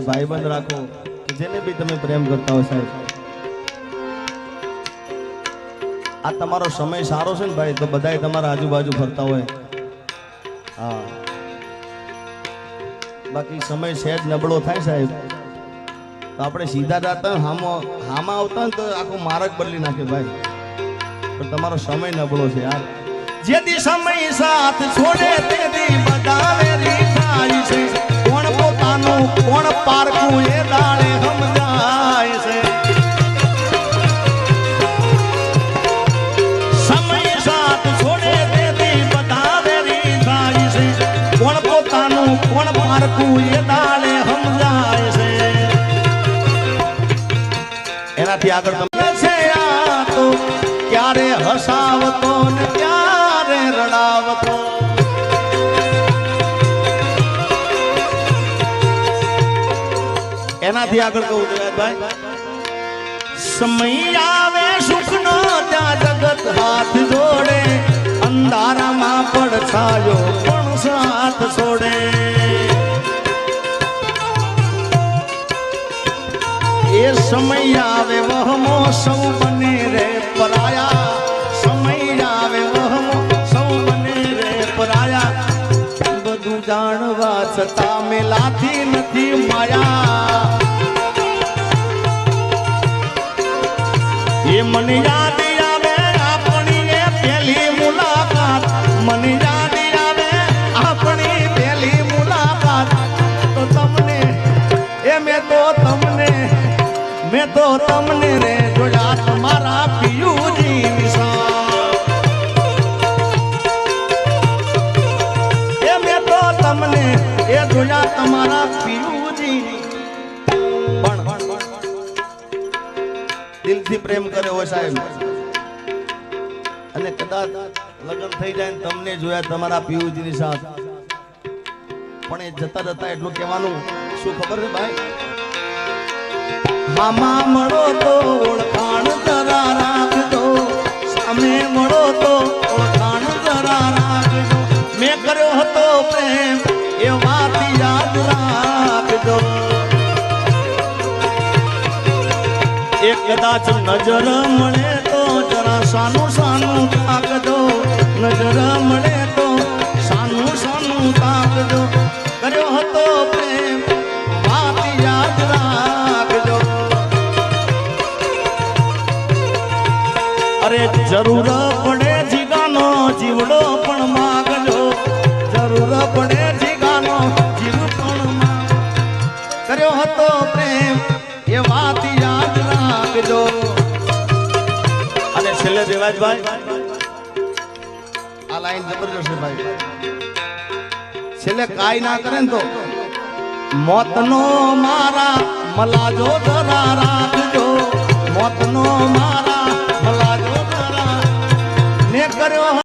ભાઈબંધ રાખો જેને બી તમે પ્રેમ કરતા હો સાહેબ આ તમારો સમય સારો છે ને ભાઈ તો બધાય તમારા આજુબાજુ ફરતા હોય હા બાકી સમય સહેજ નબળો થાય સાહેબ તો આપણે સીધા જાતા હામાં આવતા ને તો આખો માર્ગ બદલી નાખે ભાઈ પણ તમારો સમય નબળો છે યાર જેથી સમય સાથ છોડે તેથી બધાવે રીઠાય છે કોણ પોતાનું કોણ પારખું એ દાડે સમજાય છે સમય સાથ છોડે તેથી બધાવે રીઠાય છે કોણ પોતાનું કોણ પારખું એ દાડે સમજાય છે એનાથી આગળ તમે છે આ તો ક્યારે હસાવતો ને ક્યારે રડાવતો એનાથી આગળ કહું ભાઈ સમય આવે સુખનો ત્યાં જગત હાથ જોડે અંધારામાં પડછાયો પણ સાથ છોડે એ સમય આવે વહમો સૌ બને રે પરાયા સમય આવે વહમો સૌ બને રે પરાયા બધું જાણવા છતાં મેલાથી નથી માયા એ મને યાદ આવે આપણી એ પહેલી મુલાકાત મને યાદ આવે આપણી પહેલી મુલાકાત તો તમને એ મેં તો તમને રે જોયા તમારા પિયુજી નિશાન એ મેં તો તમને એ જોયા તમારા પિયુજી પણ દિલથી પ્રેમ કર્યો હોય સાહેબ અને કદાચ લગ્ન થઈ જાય ને તમને જોયા તમારા પિયુજીની સાથ પણ એ જતા જતા એટલું કહેવાનું શું ખબર છે ભાઈ મામા મળો તો ઓળખાણ જરા રાખજો સામે મળો તો ઓળખાણ જરા રાખજો મેં કર્યો હતો પ્રેમ એ વાત યાદ રાખજો એક કદાચ નજર મળે તો જરા સાનું સાનું તાકજો નજર મળે તો સાનું સાનું તાકજો કર્યો હતો પ્રેમ વાત યાદ રાખજો અરે જરૂર પડે જીગાનો જીવડો પણ માગજો જરૂર પડે જીગાનો જીવ પણ માગ કર્યો હતો પ્રેમ એ વાત યાદ રાખજો અને છેલ્લે દેવાજભાઈ આ લાઈન જબરજસ્ત છે ભાઈ છેલ્લે કાઈ ના કરે ને તો મોતનો મારા મલાજો જરા રાખજો મોતનો